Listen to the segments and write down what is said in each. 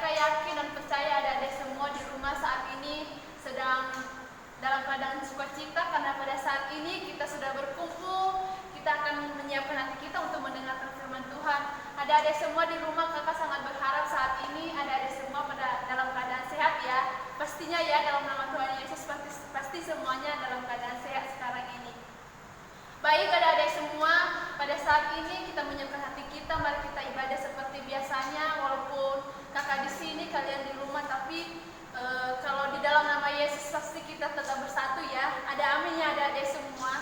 Mereka yakin dan percaya adik-adik semua di rumah saat ini sedang dalam keadaan sukacita karena pada saat ini kita sudah berkumpul, kita akan menyiapkan hati kita untuk mendengarkan firman Tuhan. Adik-adik semua di rumah, kakak sangat berharap saat ini adik-adik semua pada dalam keadaan sehat ya. Pastinya ya, dalam nama Tuhan Yesus pasti semuanya dalam keadaan sehat sekarang ini. Baik adik-adik semua, pada saat ini kita menyiapkan hati kita, mari kita ibadah seperti biasanya. Walaupun kakak di sini, kalian di rumah, tapi kalau di dalam nama Yesus pasti kita tetap bersatu ya. Ada aminnya adik-adik semua.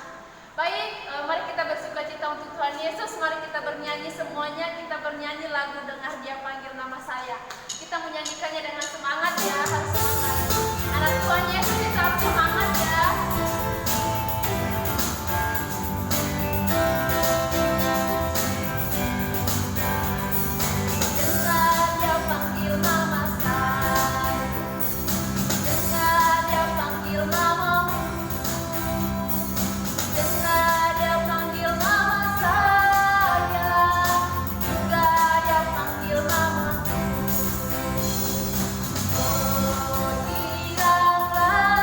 Baik, mari kita bersukacita untuk Tuhan Yesus. Mari kita bernyanyi semuanya. Kita bernyanyi lagu Dengar Dia Panggil Nama Saya. Kita menyanyikannya dengan semangat ya, harus semangat. Anak Tuhan Yesus, kita harus semangat ya. Dengar Dia panggil nama saya. Dengar Dia panggil namamu. Dengar Dia panggil nama saya. Dengar Dia panggil namamu. Oh giranglah,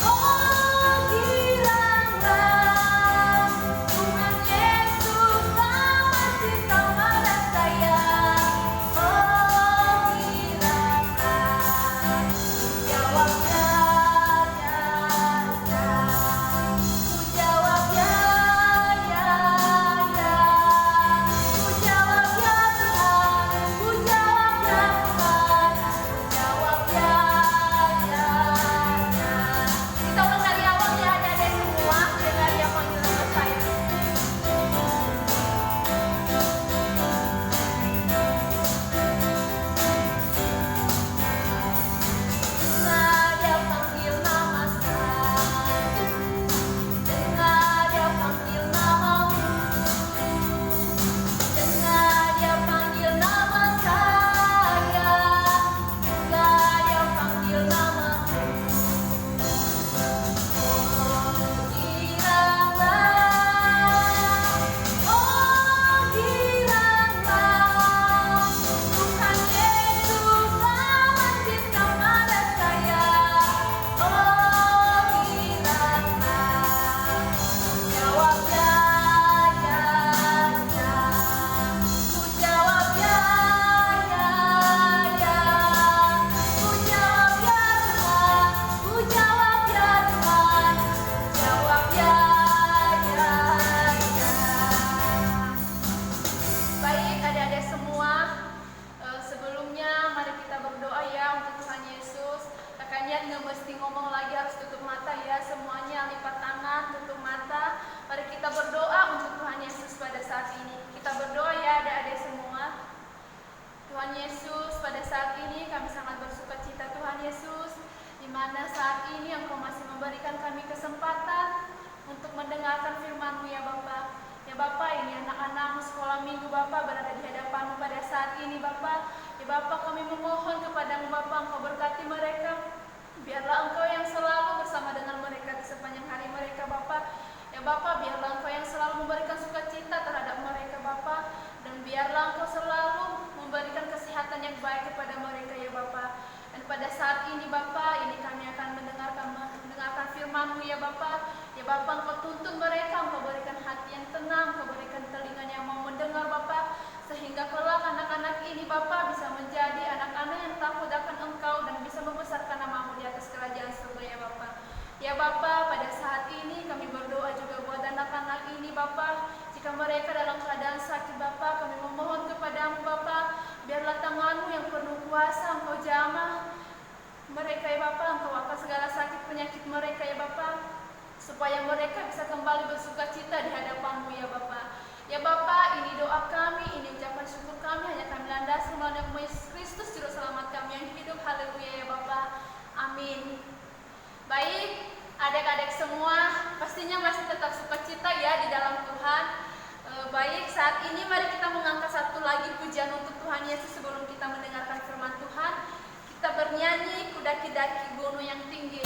oh giranglah, Tuhan Yesus amat cinta pada saya. Oh giranglah, jawab ya, ku jawab ya, ku jawab ya Tuhan, ku jawab ya Tuhan, ku jawab ya. Kita ulang dari awal ya adik-adik semua, dengar Dia panggil nama saya. Dengar Dia panggil nama saya. Dengar Dia panggil namamu. Dengar Dia panggil nama saya. Dengar Dia panggil namamu. Oh giranglah, Tuhan Yesus amat cinta pada saya. Oh giranglah, jawab ya, ku jawab ya, ku jawab ya Tuhan, ku jawab ya Tuhan, ku jawab ya. Baik adik-adik semua, sebelumnya mari kita berdoa ya untuk Tuhan Yesus. Kakaknya nggak mesti ngomong lagi, harus tutup mata ya, semuanya lipat tangan, tutup mata. Mari kita berdoa untuk Tuhan Yesus pada saat ini. Kita berdoa ya adik-adik semua. Tuhan Yesus, pada saat ini kami sangat bersukacita Tuhan Yesus, di mana saat ini Engkau masih memberikan kami kesempatan untuk mendengarkan firman-Mu ya Bapa. Ya Bapa, ini anak-anak sekolah minggu Bapa berada di hadapan-Mu pada saat ini Bapa. Ya Bapa, kami memohon kepada-Mu Bapa, Engkau berkati mereka. Biarlah Engkau yang selalu bersama dengan mereka di sepanjang hari mereka Bapa. Ya Bapa, biarlah Engkau yang selalu memberikan sukacita terhadap mereka Bapa. Dan biarlah Engkau selalu memberikan kesehatan yang baik kepada mereka ya Bapa. Dan pada saat ini Bapa, ini kami akan mendengarkan firman-Mu ya Bapa. Ya Bapa, Engkau tuntun mereka, Engkau berikan hati yang tenang, Engkau berikan telinga yang mau mendengar Bapa. Sehingga kelak anak-anak ini Bapa bisa menjadi anak-anak yang takut akan Engkau dan bisa membesarkan nama-Mu di atas kerajaan surga ya Bapa. Ya Bapa, pada saat ini kami berdoa juga buat anak-anak ini Bapa. Jika mereka dalam keadaan sakit Bapa, kami memohon kepada-Mu Bapa. Biarlah tangan-Mu yang penuh kuasa Engkau jamah mereka ya Bapa. Engkau angkat segala sakit penyakit mereka ya Bapa, supaya mereka bisa kembali bersukacita di hadapan-Mu ya Bapa. Ya Bapa, ini doa kami, ini ucapan syukur kami, hanya kami landasi melalui nama Yesus Kristus Juru Selamat kami yang hidup. Haleluya ya Bapa. Amin. Baik, adik-adik semua, pastinya masih tetap sukacita ya di dalam Tuhan. Baik, saat ini mari kita mengangkat satu lagi pujian untuk Tuhan Yesus sebelum kita mendengarkan firman Tuhan. Kita bernyanyi Ku Daki-daki Gunung yang Tinggi.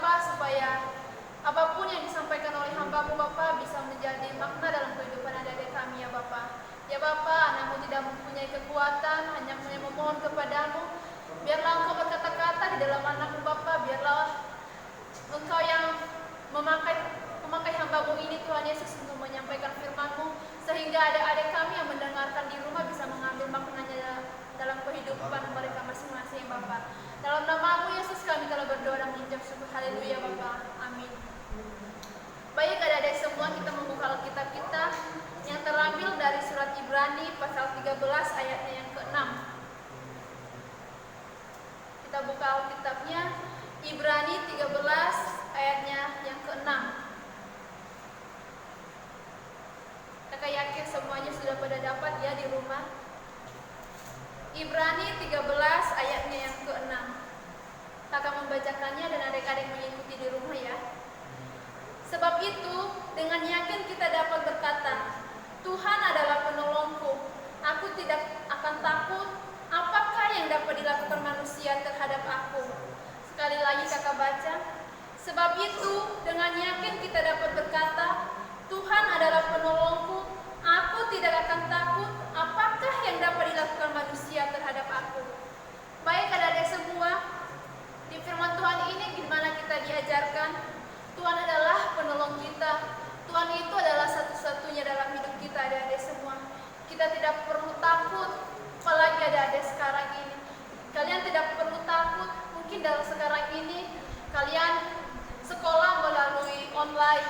Bapa, supaya apapun yang disampaikan oleh hamba-Mu Bapa bisa menjadi makna dalam kehidupan adik-adik kami ya Bapa. Ya Bapa, anakmu tidak mempunyai kekuatan, hanya memohon kepadamu. Biarlah Engkau berkata-kata di dalam anakmu Bapa, biarlah Engkau yang memakai hamba-Mu ini Tuhan Yesus untuk menyampaikan firman-Mu, sehingga adik-adik kami yang mendengarkan di rumah bisa mengambil maknanya dalam kehidupan mereka masing-masing Bapa. Dalam nama-Mu Yesus kami telah berdoa dan mengucap syukur. Haleluya Bapa. Amin. Baik adik-adik semua, kita membuka Alkitab kita yang terambil dari surat Ibrani pasal 13 ayatnya yang ke-6. Kita buka Alkitabnya, Ibrani 13 ayatnya yang ke-6. Kakak yakin semuanya sudah pada dapat ya di rumah. Ibrani 13 ayatnya yang ke-6. Kakak membacakannya dan adik-adik mengikuti di rumah ya. Sebab itu, dengan yakin kita dapat berkata, Tuhan adalah penolongku, aku tidak akan takut, apakah yang dapat dilakukan manusia terhadap aku. Sekali lagi kakak baca, sebab itu, dengan yakin kita dapat berkata, Tuhan adalah penolongku, aku tidak akan takut, apakah yang dapat dilakukan manusia terhadap aku. Baik adik-adik semua, di firman Tuhan ini gimana kita diajarkan, Tuhan adalah penolong kita. Tuhan itu adalah satu-satunya dalam hidup kita adik-adik semua. Kita tidak perlu takut, apalagi adik-adik sekarang ini. Kalian tidak perlu takut, mungkin dalam sekarang ini kalian sekolah melalui online.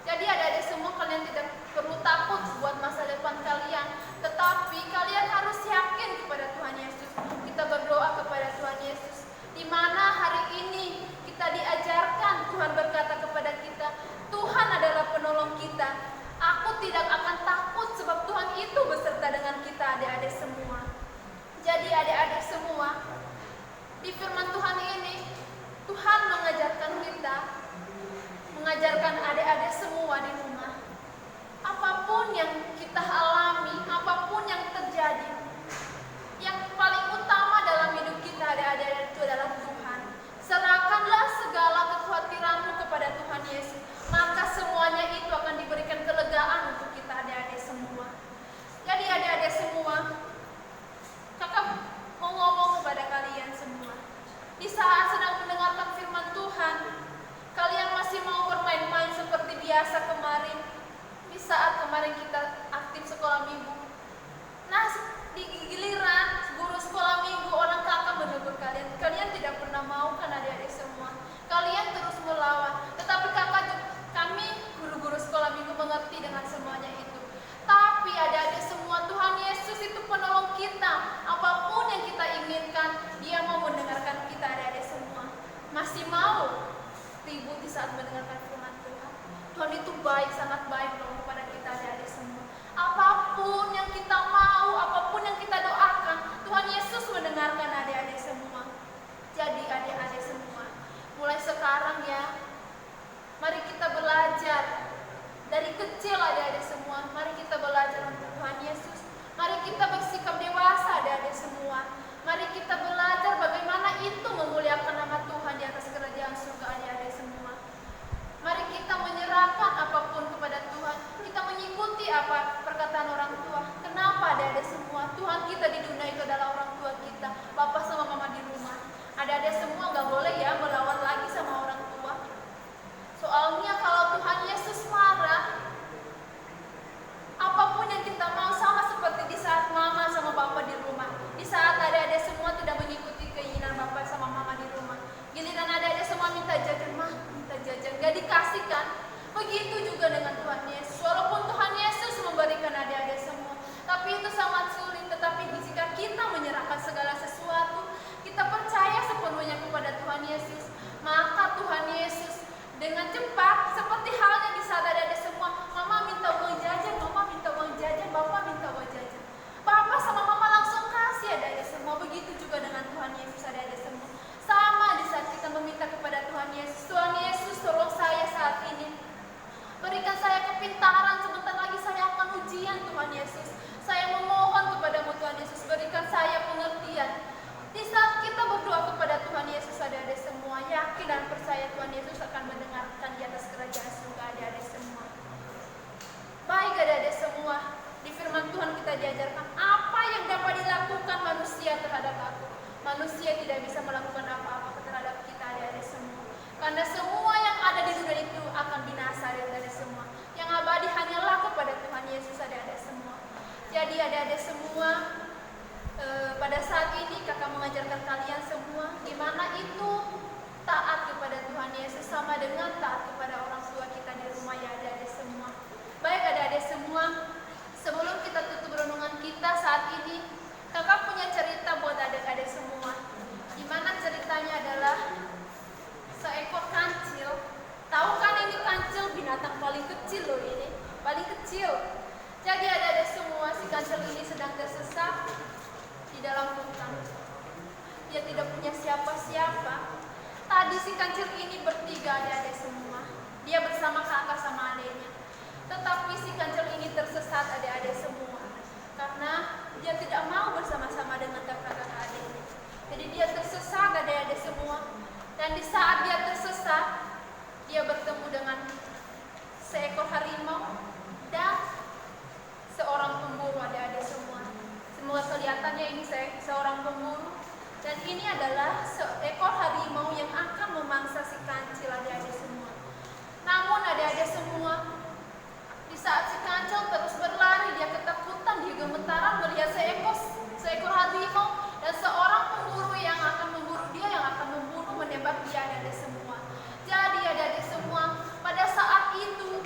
Jadi adik-adik semua kalian tidak perlu takut buat masa depan kalian. Tetapi kalian harus yakin kepada Tuhan Yesus. Kita berdoa kepada Tuhan Yesus. Di mana hari ini kita diajarkan, Tuhan berkata kepada kita, Tuhan adalah penolong kita. Aku tidak akan takut sebab Tuhan itu beserta dengan kita adik-adik semua. Jadi adik-adik semua, di firman Tuhan ini, Tuhan mengajarkan kita, mengajarkan adik-adik semua di rumah. Apapun yang kita alami, apapun yang terjadi, yang paling utama dalam hidup kita adik-adik itu adalah Tuhan. Serahkanlah segala kekhawatiranmu kepada Tuhan Yesus, maka semuanya itu akan diberikan kelegaan untuk kita adik-adik semua. Jadi adik-adik semua, kakak mau ngomong kepada kalian semua. Di saat sedang mendengarkan firman Tuhan, kalian masih mau bermain-main seperti biasa kemarin, di saat kemarin kita aktif sekolah minggu. Nah, di giliran guru sekolah minggu orang kakak menegur kalian, kalian tidak pernah mau kan adik-adik semua. Kalian terus melawan. Tetapi kami guru-guru sekolah minggu mengerti dengan semuanya itu. Tapi adik-adik semua, Tuhan Yesus itu penolong kita. Apapun yang kita inginkan, Dia mau mendengarkan kita adik-adik semua. Masih mau ribut di saat mendengarkan firman Tuhan. Tuhan itu baik, sangat baik kepada kita adik-adik semua. Apapun yang kita mau, apapun yang kita doakan, Tuhan Yesus mendengarkan adik-adik semua. sama dengan taat kepada orang tua kita di rumah ya adik-adik semua. Baik adik-adik semua, sebelum kita tutup renungan kita saat ini, kakak punya cerita buat adik-adik semua. Dimana ceritanya adalah seekor kancil. Tahu kan ini kancil binatang paling kecil loh ini, paling kecil. Jadi adik-adik semua, si kancil ini sedang tersesat di dalam hutan. Dia tidak punya siapa-siapa. Tadi si kancil ini bertiga adik-adik semua. Dia bersama kakak sama adiknya. Tetapi si kancil ini tersesat adik-adik semua. Karena dia tidak mau bersama-sama dengan kakak-kakak adiknya. Jadi dia tersesat adik-adik semua. Dan di saat dia tersesat, dia bertemu dengan seekor harimau dan seorang pemburu adik-adik semua. Semua kelihatannya ini seorang pemburu. Dan ini adalah seekor harimau yang akan memangsa si kancil adik-adik semua. Namun adik-adik semua, di saat si kancil terus berlari, dia ketakutan, dia gemetaran melihat seekor harimau dan seorang pemburu yang akan memburu dia, yang akan membunuh, menembak dia adik-adik semua. Jadi adik-adik semua, pada saat itu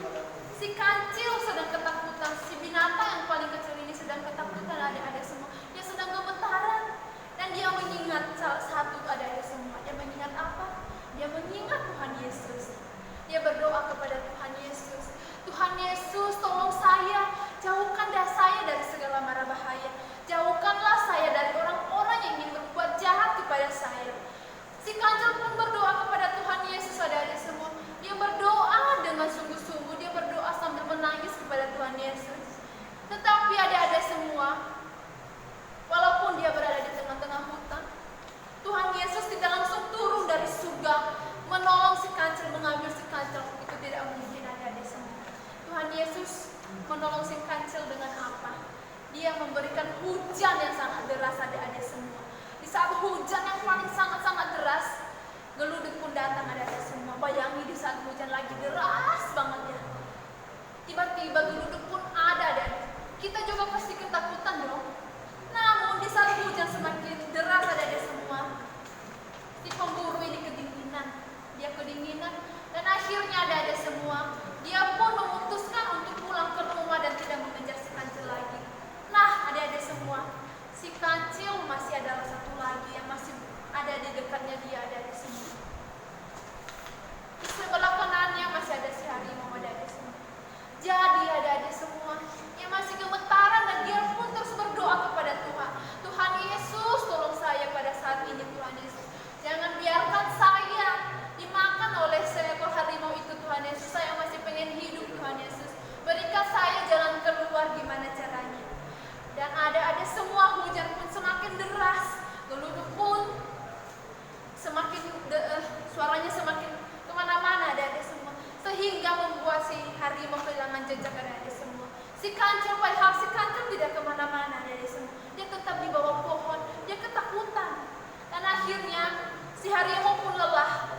si kancil sedang ketakutan, si binatang yang paling kecil ini sedang ketakutan adik-adik semua. Dia sedang gemetaran. Dan dia mengingat salah satu adik-adik semua. Dia mengingat apa? Dia mengingat Tuhan Yesus. Dia berdoa kepada Tuhan Yesus. Tuhan Yesus, tolong saya, jauhkan saya dari segala mara bahaya. Jauhkanlah saya dari orang-orang yang ingin berbuat jahat kepada saya. Si kancil pun berdoa kepada Tuhan Yesus adik-adik semua. Dia berdoa dengan sungguh-sungguh. Dia berdoa sambil menangis kepada Tuhan Yesus. Tetapi adik-adik semua, walaupun dia berada di tengah-tengah hutan, Tuhan Yesus tidak langsung turun dari surga menolong si kancil, mengambil si kancil. Itu tidak mungkin adik-adik semua. Tuhan Yesus menolong si kancil dengan apa? Dia memberikan hujan yang sangat deras adik-adik semua. Di saat hujan yang paling sangat-sangat deras, geluduk pun datang adik-adik semua. Bayangi di saat hujan lagi deras banget ya. Tiba-tiba geluduk pun ada adik-adik. Kita juga pasti ketakutan dong. Namun di saat hujan semakin deras adik-adik semua, si pemburu ini kedinginan. Dia kedinginan dan akhirnya adik-adik semua, dia pun memutuskan untuk pulang ke rumah dan tidak mengejar si kancil lagi. Nah adik-adik semua, si kancil masih ada satu lagi yang masih ada di dekatnya dia adik-adik semua. Di sebelah kanannya masih ada si harimau adik-adik semua. Jadi adik-adik semua, dia masih gemetaran dan dia pun terus berdoa kepada Tuhan. Tuhan Yesus, tolong saya pada saat ini Tuhan Yesus. Jangan biarkan saya dimakan oleh seekor harimau itu Tuhan Yesus. Saya masih pengen hidup Tuhan Yesus. Berikan saya jalan keluar gimana caranya. Dan adik-adik semua, hujan pun semakin deras. Geluduk pun semakin suaranya semakin kemana-mana adik-adik semua. Sehingga membuat si harimau kehilangan jejak adik-adik semua. Si kancil tidak kemana-mana adik-adik semua. Dia tetap di bawah pohon. Dia ketakutan. Dan akhirnya si harimau pun lelah.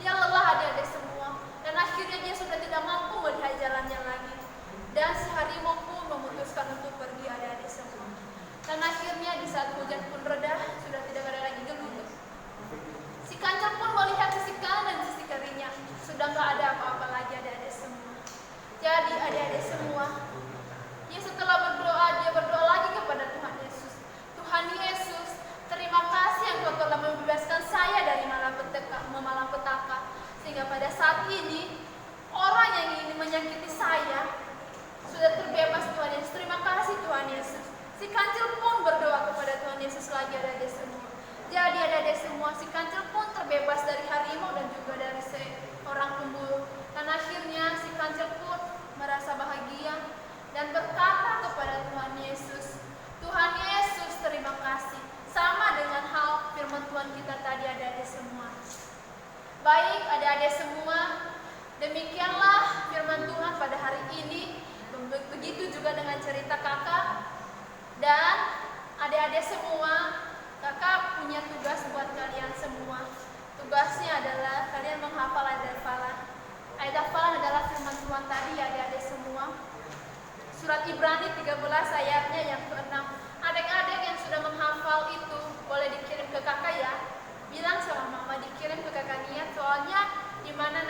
Dia lelah adik-adik semua. Dan akhirnya dia sudah tidak mampu melihat jalannya lagi. Dan si harimau pun memutuskan untuk pergi adik-adik semua. Dan akhirnya di saat hujan pun reda, sudah tidak ada lagi geluduk. Si kancil pun melihat sisi kanan dan sisi kirinya. Sudah nggak ada apa-apa lagi adik-adik semua. Jadi adik-adik semua, dia setelah berdoa, dia berdoa lagi kepada Tuhan Yesus. Tuhan Yesus, terima kasih Engkau telah membebaskan saya dari malapetaka. Sehingga pada saat ini, orang yang ingin menyakiti saya sudah terbebas Tuhan Yesus. Terima kasih Tuhan Yesus. Si kancil pun berdoa kepada Tuhan Yesus lagi adik-adik semua. Jadi adik-adik semua, si kancil pun terbebas dari harimau dan juga dari seorang pemburu. Dan akhirnya si kancil pun merasa bahagia dan berkata kepada Tuhan Yesus, Tuhan Yesus terima kasih. Sama dengan hal firman Tuhan kita tadi adik-adik semua. Baik adik-adik semua, demikianlah firman Tuhan pada hari ini. Begitu juga dengan cerita kakak. Dan adik-adik semua, kakak punya tugas buat kalian semua. Tugasnya adalah kalian menghafal ayat hafalan. Ayat hafalan adalah firman Tuhan tadi ya adik-adik semua. Surat Ibrani 13 ayatnya yang ke-6. Adik-adik yang sudah menghafal itu boleh dikirim ke kakak ya. Bilang sama mama dikirim ke kakak Niat, soalnya dimana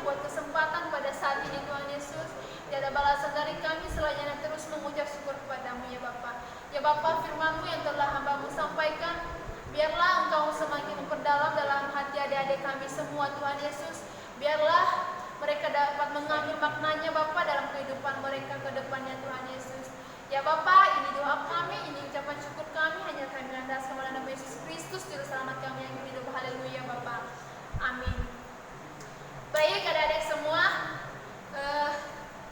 buat kesempatan pada saat ini Tuhan Yesus. Tiada balasan dari kami selain yang terus mengucap syukur kepadamu ya Bapa. Ya Bapa, firman-Mu yang telah hamba-Mu sampaikan, biarlah Engkau semakin memperdalam dalam hati adik-adik kami semua Tuhan Yesus. Biarlah mereka dapat mengambil maknanya Bapa dalam kehidupan mereka ke depannya Tuhan Yesus. Ya Bapa, ini doa kami, ini ucapan syukur kami, hanya kami mengandalkan kepada nama Yesus Kristus, Juru Selamat kami yang hidup. Haleluya Bapa. Amin. Baik adik-adik semua,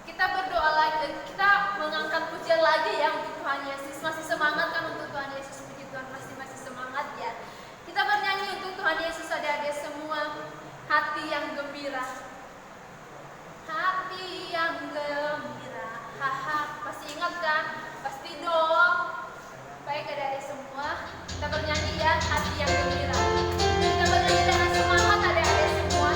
kita berdoa lagi, kita mengangkat pujian lagi ya untuk Tuhan Yesus. Masih semangat kan untuk Tuhan Yesus? Puji Tuhan, masih semangat ya. Kita bernyanyi untuk Tuhan Yesus adik-adik semua, hati yang gembira. Hati yang gembira, haha, pasti ingat kan? Pasti dong. Baik adik-adik semua, kita bernyanyi ya, hati yang gembira. Kita bernyanyi dengan semangat adik-adik semua.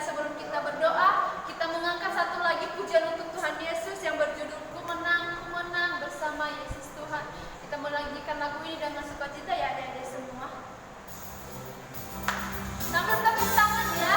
Sebelum kita berdoa, kita mengangkat satu lagi pujian untuk Tuhan Yesus yang berjudul Ku Menang, Ku Menang bersama Yesus Tuhan. Kita menyanyikan lagu ini dengan sukacita ya adik-adik semua. Sambil tepuk tangan ya.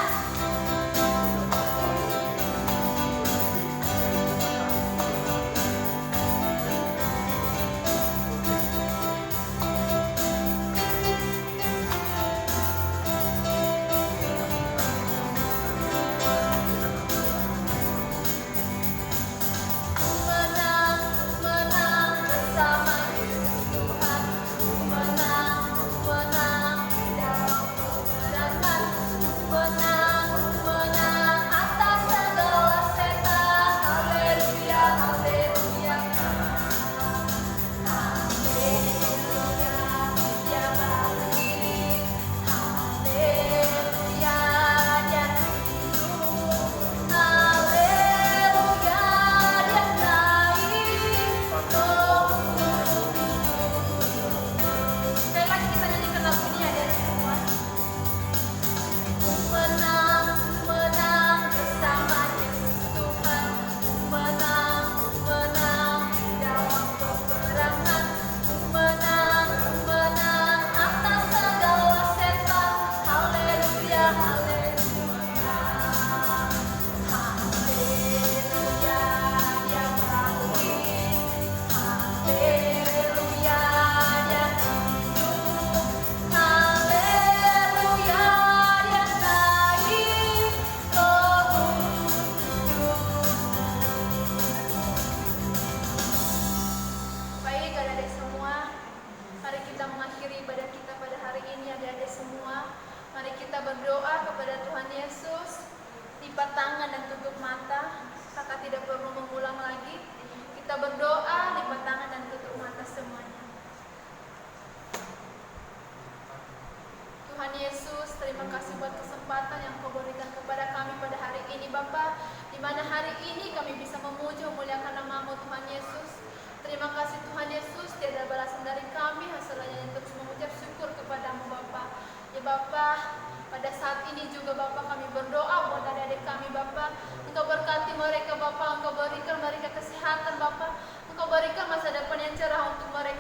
Engkau berkati mereka Bapa, Engkau berikan mereka kesehatan Bapa,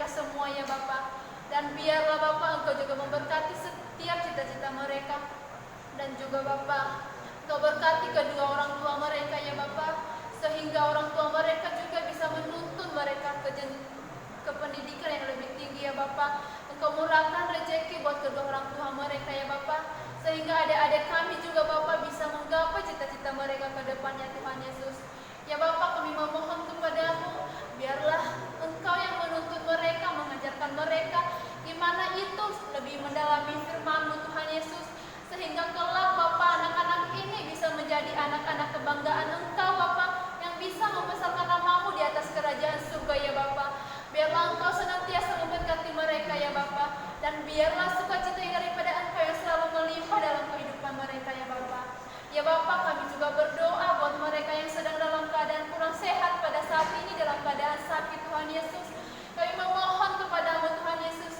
semua ya Bapa. Dan biarlah Bapa Engkau juga memberkati setiap cita-cita mereka. Dan juga Bapa, Engkau berkati kedua orang tua mereka ya Bapa, sehingga orang tua mereka juga bisa menuntun mereka ke pendidikan yang lebih tinggi ya Bapa. Engkau murahkan rezeki buat kedua orang tua mereka ya Bapa, sehingga adik-adik kami juga Bapa bisa menggapai cita-cita mereka ke depannya Tuhan Yesus. Ya Bapa, kami memohon kepadamu, biarlah Engkau yang menuntun mereka, mengajarkan mereka gimana itu lebih mendalami firman-Mu Tuhan Yesus, sehingga kelak Bapa anak-anak ini bisa menjadi anak-anak kebanggaan Engkau Bapa, yang bisa membesarkan nama-Mu di atas kerajaan surga ya Bapa. Biarlah Engkau senantiasa memberkati mereka ya Bapa, dan biarlah sukacita daripada Engkau yang selalu melimpah dalam kehidupan mereka ya Bapa. Ya Bapa, kami juga berdoa buat mereka yang sedang dalam keadaan kurang sehat pada saat ini, dalam keadaan sakit Tuhan Yesus. Kami memohon kepadamu Tuhan Yesus,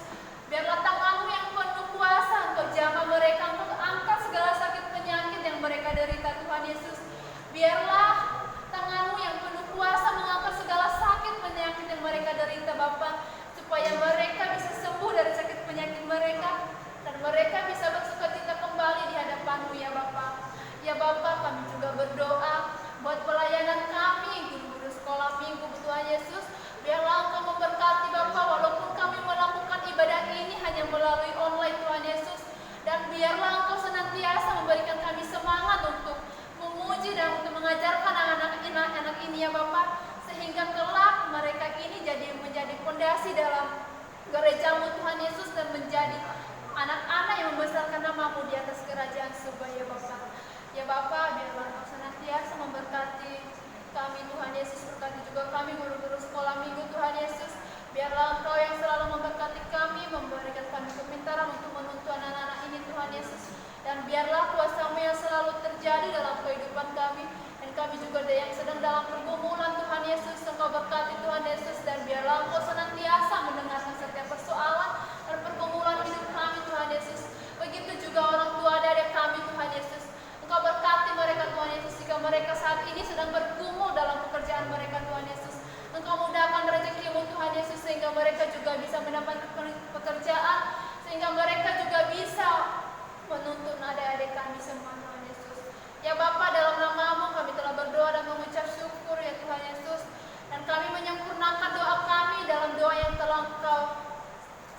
biarlah tangan-Mu yang penuh kuasa Engkau jamah mereka, Engkau angkat segala sakit penyakit yang mereka derita Tuhan Yesus. Biarlah tangan-Mu yang penuh kuasa mengangkat segala sakit penyakit yang mereka derita Bapa, supaya mereka bisa sembuh dari sakit penyakit mereka, dan mereka bisa bersukacita kembali di hadapan-Mu ya Bapa. Ya Bapa, kami juga berdoa buat pelayanan kami, guru-guru sekolah minggu Tuhan Yesus. Biarlah Engkau memberkati Bapa, walaupun kami melakukan ibadah ini hanya melalui online Tuhan Yesus. Dan biarlah Engkau senantiasa memberikan kami semangat untuk memuji dan untuk mengajarkan anak-anak ini ya Bapa, sehingga kelak mereka ini menjadi fondasi dalam gereja-Mu Tuhan Yesus, dan menjadi anak-anak yang membesarkan nama-Mu di atas kerajaan surga ya Bapa. Ya Bapa, biarlah Engkau senantiasa memberkati kami Tuhan Yesus, berkati juga kami guru-guru sekolah minggu Tuhan Yesus. Biarlah Engkau yang selalu memberkati kami, memberikan kami kepintaran untuk menuntun anak-anak ini Tuhan Yesus. Dan biarlah kuasa-Mu yang selalu terjadi dalam kehidupan kami, dan kami juga yang sedang dalam pergumulan Tuhan Yesus. Engkau berkati Tuhan Yesus, dan biarlah Engkau senantiasa mendengarkan setiap persoalan dan pergumulan hidup kami Tuhan Yesus. Begitu juga orang tua adik kami Tuhan Yesus. Engkau berkati mereka Tuhan Yesus, jika mereka saat ini sedang bergumul dalam pekerjaan mereka Tuhan Yesus. Engkau mudahkan rezeki-Mu Tuhan Yesus, sehingga mereka juga bisa mendapatkan pekerjaan, sehingga mereka juga bisa menuntun adik-adik kami semua Tuhan Yesus. Ya Bapa, dalam nama-Mu kami telah berdoa dan mengucap syukur ya Tuhan Yesus, dan kami menyempurnakan doa kami dalam doa yang telah Engkau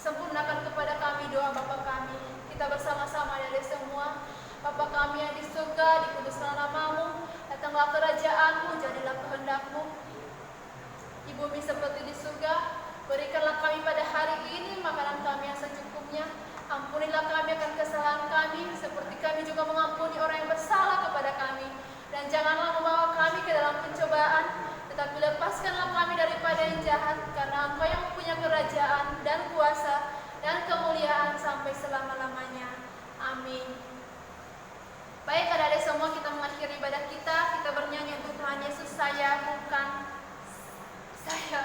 sempurnakan kepada kami, doa Bapa kami. Kita bersama-sama dari semua. Bapa kami yang di surga, dikuduslah nama-Mu, datanglah kerajaan-Mu, jadilah kehendak-Mu di bumi seperti di surga. Berikanlah kami pada hari ini makanan kami yang secukupnya. Ampunilah kami akan kesalahan kami, seperti kami juga mengampuni orang yang bersalah kepada kami. Dan janganlah membawa kami ke dalam pencobaan, tetapi lepaskanlah kami daripada yang jahat, karena Engkau yang punya kerajaan dan kuasa dan kemuliaan sampai selama-lamanya. Amin. Baik adik-adik semua, kita mengakhiri ibadah kita bernyanyi untuk Tuhan Yesus, saya bukan saya.